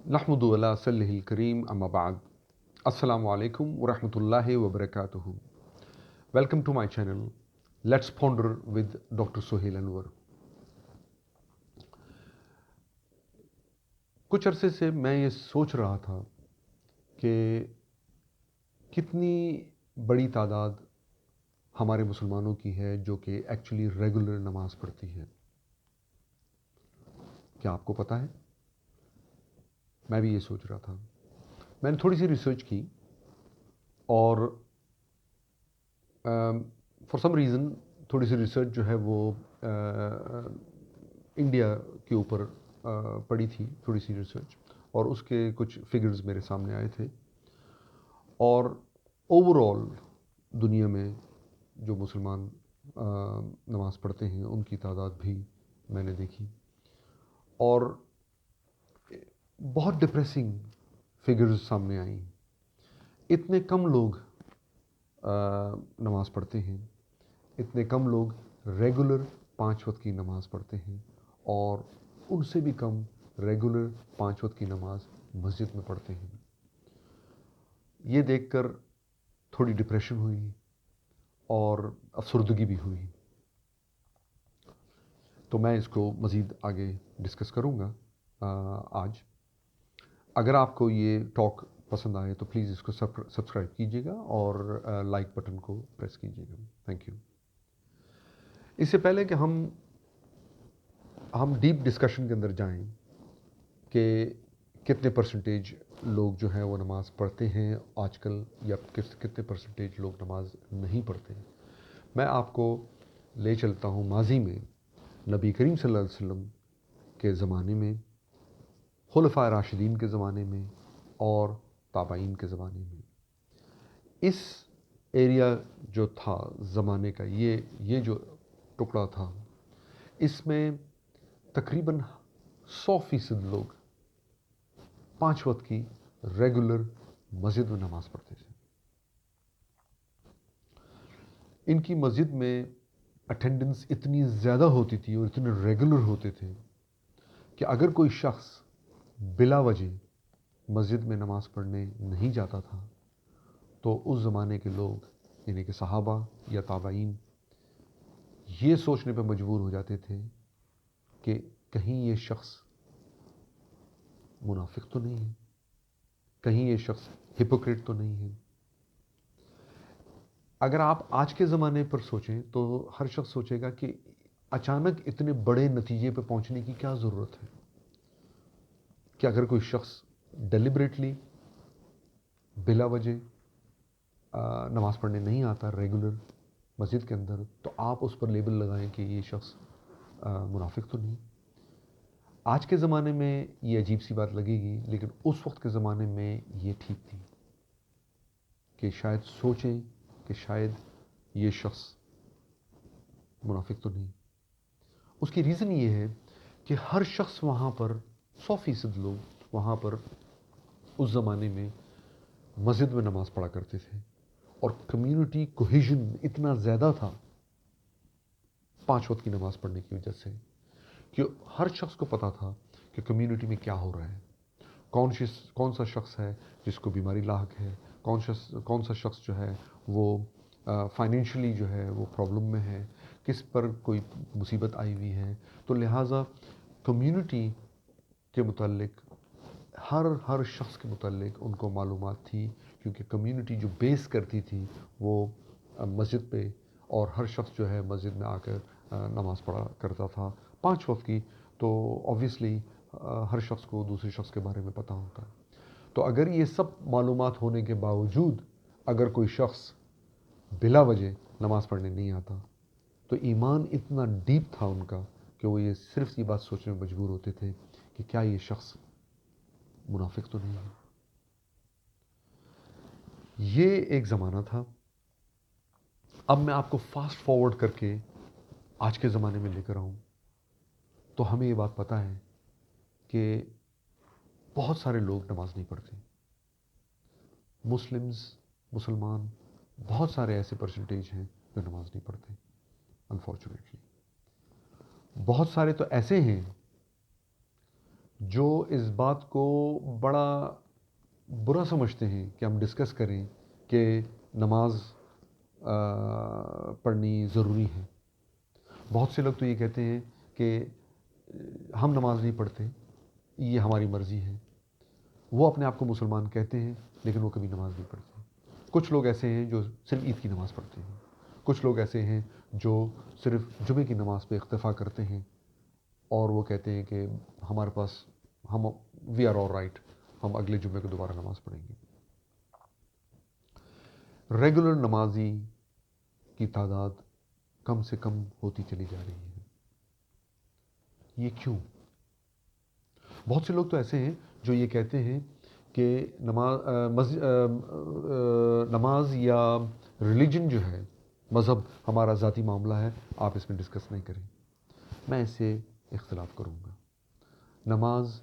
نحمد علی صلی الکریم اما بعد السلام علیکم ورحمۃ اللہ وبرکاتہ. Welcome to my channel let's ponder with doctor Sohail Anwar. کچھ عرصے سے میں یہ سوچ رہا تھا کہ کتنی بڑی تعداد ہمارے مسلمانوں کی ہے جو کہ ایکچولی ریگولر نماز پڑھتی ہے. کیا آپ کو پتہ ہے؟ میں بھی یہ سوچ رہا تھا. میں نے تھوڑی سی ریسرچ کی اور فار سم ریزن تھوڑی سی ریسرچ جو ہے وہ انڈیا کے اوپر پڑی تھی تھوڑی سی ریسرچ، اور اس کے کچھ فگرز میرے سامنے آئے تھے. اور اوور آل دنیا میں جو مسلمان نماز پڑھتے ہیں ان کی تعداد بھی میں نے دیکھی، اور بہت ڈپریسنگ فگرز سامنے آئیں. اتنے کم لوگ نماز پڑھتے ہیں، اتنے کم لوگ ریگولر 5 وقت کی نماز پڑھتے ہیں، اور ان سے بھی کم ریگولر 5 وقت کی نماز مسجد میں پڑھتے ہیں. یہ دیکھ کر تھوڑی ڈپریشن ہوئی اور افسردگی بھی ہوئی. تو میں اس کو مزید آگے ڈسکس کروں گا آج. اگر آپ کو یہ ٹاک پسند آئے تو پلیز اس کو سبسکرائب کیجیے گا اور لائک بٹن کو پریس کیجیے گا. Thank you. اس سے پہلے کہ ہم ڈیپ ڈسکشن کے اندر جائیں کہ کتنے پرسنٹیج لوگ جو ہیں وہ نماز پڑھتے ہیں آج کل، یا کتنے پرسنٹیج لوگ نماز نہیں پڑھتے، میں آپ کو لے چلتا ہوں ماضی میں. نبی کریم صلی اللہ علیہ وسلم کے زمانے میں، خلفائے راشدین کے زمانے میں، اور تابعین کے زمانے میں. اس ایریا جو تھا زمانے کا، یہ جو ٹکڑا تھا، اس میں تقریباً 100% لوگ 5 وقت کی ریگولر مسجد میں نماز پڑھتے تھے. ان کی مسجد میں اٹینڈنس اتنی زیادہ ہوتی تھی اور اتنے ریگولر ہوتے تھے کہ اگر کوئی شخص بلا وجہ مسجد میں نماز پڑھنے نہیں جاتا تھا تو اس زمانے کے لوگ یعنی کہ صحابہ یا تابعین یہ سوچنے پہ مجبور ہو جاتے تھے کہ کہیں یہ شخص منافق تو نہیں ہے، کہیں یہ شخص ہپوکریٹ تو نہیں ہے. اگر آپ آج کے زمانے پر سوچیں تو ہر شخص سوچے گا کہ اچانک اتنے بڑے نتیجے پہ پہنچنے کی کیا ضرورت ہے. کہ اگر کوئی شخص ڈیلیبریٹلی بلا وجہ نماز پڑھنے نہیں آتا ریگولر مسجد کے اندر، تو آپ اس پر لیبل لگائیں کہ یہ شخص منافق تو نہیں. آج کے زمانے میں یہ عجیب سی بات لگے گی، لیکن اس وقت کے زمانے میں یہ ٹھیک تھی کہ شاید سوچیں کہ شاید یہ شخص منافق تو نہیں. اس کی ریزن یہ ہے کہ ہر شخص وہاں پر 100% لوگ وہاں پر اس زمانے میں مسجد میں نماز پڑھا کرتے تھے، اور کمیونٹی کوہیژن اتنا زیادہ تھا 5 وقت کی نماز پڑھنے کی وجہ سے کہ ہر شخص کو پتا تھا کہ کمیونٹی میں کیا ہو رہا ہے، کون سا شخص ہے جس کو بیماری لاحق ہے، کون سا شخص جو ہے وہ فائنینشلی جو ہے وہ پرابلم میں ہے، کس پر کوئی مصیبت آئی ہوئی ہے. تو لہٰذا کمیونٹی کے متعلق ہر شخص کے متعلق ان کو معلومات تھی، کیونکہ کمیونٹی جو بیس کرتی تھی وہ مسجد پہ، اور ہر شخص جو ہے مسجد میں آ کر نماز پڑھا کرتا تھا 5 وقت کی. تو آبویسلی ہر شخص کو دوسرے شخص کے بارے میں پتہ ہوتا ہے. تو اگر یہ سب معلومات ہونے کے باوجود اگر کوئی شخص بلا وجہ نماز پڑھنے نہیں آتا تو ایمان اتنا ڈیپ تھا ان کا کہ وہ یہ صرف یہ بات سوچنے میں مجبور ہوتے تھے کہ کیا یہ شخص منافق تو نہیں ہے. یہ ایک زمانہ تھا. اب میں آپ کو فاسٹ فارورڈ کر کے آج کے زمانے میں لے کر آؤں تو ہمیں یہ بات پتہ ہے کہ بہت سارے لوگ نماز نہیں پڑھتے. مسلمان بہت سارے ایسے پرسنٹیج ہیں جو نماز نہیں پڑھتے انفارچونیٹلی. بہت سارے تو ایسے ہیں جو اس بات کو بڑا برا سمجھتے ہیں کہ ہم ڈسکس کریں کہ نماز پڑھنی ضروری ہے. بہت سے لوگ تو یہ کہتے ہیں کہ ہم نماز نہیں پڑھتے، یہ ہماری مرضی ہے. وہ اپنے آپ کو مسلمان کہتے ہیں لیکن وہ کبھی نماز نہیں پڑھتے. کچھ لوگ ایسے ہیں جو صرف عید کی نماز پڑھتے ہیں. کچھ لوگ ایسے ہیں جو صرف جمعے کی نماز پہ اکتفا کرتے ہیں اور وہ کہتے ہیں کہ ہمارے پاس ہم وی آر آل رائٹ، ہم اگلے جمعے کو دوبارہ نماز پڑھیں گے. ریگولر نمازی کی تعداد کم سے کم ہوتی چلی جا رہی ہے. یہ کیوں؟ بہت سے لوگ تو ایسے ہیں جو یہ کہتے ہیں کہ نماز یا ریلیجن جو ہے، مذہب ہمارا ذاتی معاملہ ہے، آپ اس میں ڈسکس نہیں کریں. میں اس سے اختلاف کروں گا. نماز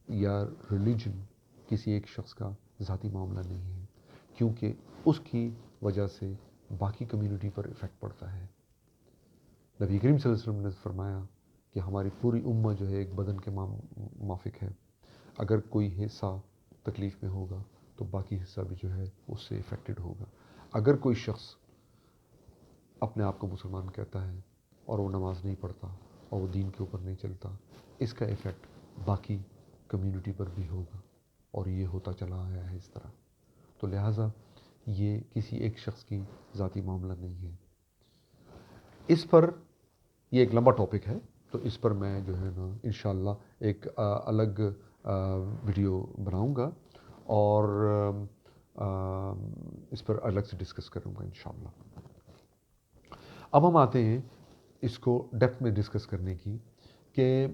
یا ریلیجن کسی ایک شخص کا ذاتی معاملہ نہیں ہے، کیونکہ اس کی وجہ سے باقی کمیونٹی پر ایفیکٹ پڑتا ہے. نبی کریم صلی اللہ علیہ وسلم نے فرمایا کہ ہماری پوری امت جو ہے ایک بدن کے مافک ہے. اگر کوئی حصہ تکلیف میں ہوگا تو باقی حصہ بھی جو ہے اس سے افیکٹڈ ہوگا. اگر کوئی شخص اپنے آپ کو مسلمان کہتا ہے اور وہ نماز نہیں پڑھتا اور وہ دین کے اوپر نہیں چلتا، اس کا ایفیکٹ باقی کمیونٹی پر بھی ہوگا اور یہ ہوتا چلا آیا ہے اس طرح. تو لہٰذا یہ کسی ایک شخص کی ذاتی معاملہ نہیں ہے. اس پر یہ ایک لمبا ٹاپک ہے، تو اس پر میں جو ہے نا انشاءاللہ ایک الگ ویڈیو بناؤں گا اور اس پر الگ سے ڈسکس کروں گا انشاءاللہ. اب ہم آتے ہیں اس کو ڈیپتھ میں ڈسکس کرنے کی کہ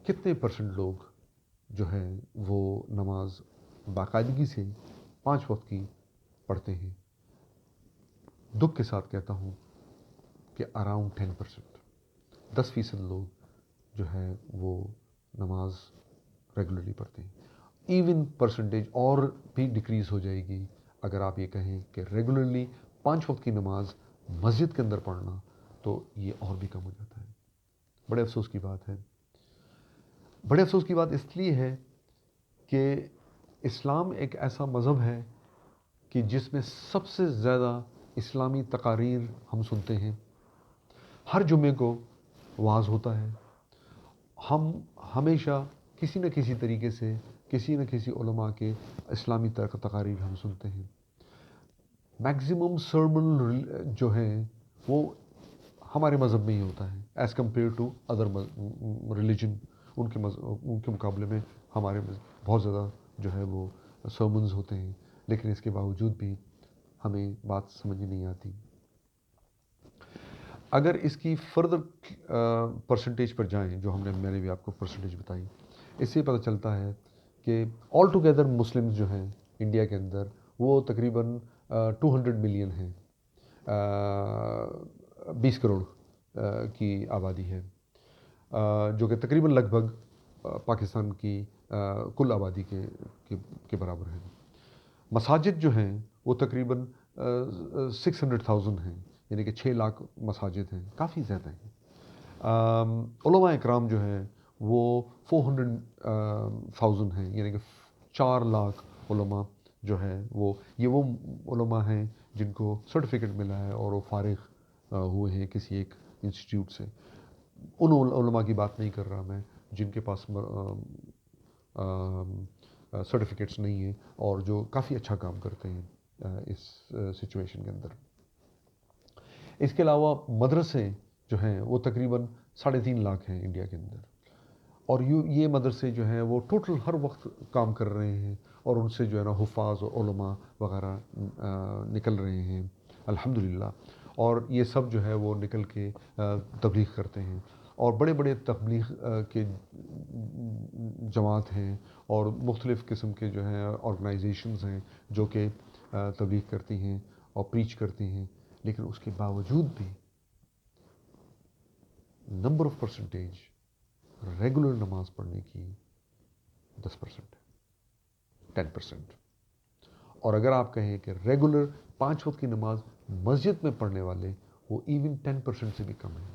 کتنے پرسنٹ لوگ جو ہیں وہ نماز باقاعدگی سے 5 وقت کی پڑھتے ہیں. دکھ کے ساتھ کہتا ہوں کہ اراؤنڈ 10%، 10% لوگ جو ہے وہ نماز ریگولرلی پڑھتے ہیں. ایون پرسنٹیج اور بھی ڈکریز ہو جائے گی اگر آپ یہ کہیں کہ ریگولرلی 5 وقت کی نماز مسجد کے اندر پڑھنا، تو یہ اور بھی کم ہو جاتا ہے. بڑے افسوس کی بات ہے. بڑے افسوس کی بات اس لیے ہے کہ اسلام ایک ایسا مذہب ہے کہ جس میں سب سے زیادہ اسلامی تقاریر ہم سنتے ہیں. ہر جمعے کو وعظ ہوتا ہے. ہم ہمیشہ کسی نہ کسی طریقے سے کسی نہ کسی علماء کے اسلامی تقاریر ہم سنتے ہیں. میکزیمم سرمن جو ہیں وہ ہمارے مذہب میں ہی ہوتا ہے as compare to other religion. ان کے مقابلے میں ہمارے بہت زیادہ جو ہے وہ سرمنز ہوتے ہیں، لیکن اس کے باوجود بھی ہمیں بات سمجھ نہیں آتی. اگر اس کی فردر پرسنٹیج پر جائیں، جو میں نے بھی آپ کو پرسنٹیج بتائی، اس سے پتہ چلتا ہے کہ آل ٹوگیدر مسلمز جو ہیں انڈیا کے اندر وہ تقریباً 200 ملین ہیں. 20 کروڑ کی آبادی ہے، جو کہ تقریباً لگ بھگ پاکستان کی کل آبادی کے برابر ہے. مساجد جو ہیں وہ تقریباً 600,000 ہیں، یعنی کہ 6 لاکھ مساجد ہیں، کافی زیادہ ہیں. علماء اکرام جو ہیں وہ 400,000 ہیں، یعنی کہ 4 لاکھ علماء جو ہیں وہ علماء ہیں جن کو سرٹیفکیٹ ملا ہے اور وہ فارغ ہوئے ہیں کسی ایک انسٹیٹیوٹ سے. ان علماء کی بات نہیں کر رہا میں جن کے پاس سرٹیفکیٹس نہیں ہیں اور جو کافی اچھا کام کرتے ہیں اس سچویشن کے اندر. اس کے علاوہ مدرسے جو ہیں وہ تقریباً 3.5 لاکھ ہیں انڈیا کے اندر، اور یہ مدرسے جو ہیں وہ ٹوٹل ہر وقت کام کر رہے ہیں اور ان سے جو ہے نا حفاظ اور علماء وغیرہ نکل رہے ہیں الحمدللہ. اور یہ سب جو ہے وہ نکل کے تبلیغ کرتے ہیں، اور بڑے بڑے تبلیغ کے جماعت ہیں اور مختلف قسم کے جو ہیں آرگنائزیشنز ہیں جو کہ تبلیغ کرتی ہیں اور پریچ کرتی ہیں. لیکن اس کے باوجود بھی نمبر آف پرسنٹیج ریگولر نماز پڑھنے کی 10%، 10%. اور اگر آپ کہیں کہ ریگولر 5 وقت کی نماز مسجد میں پڑھنے والے وہ ایون 10% سے بھی کم ہیں.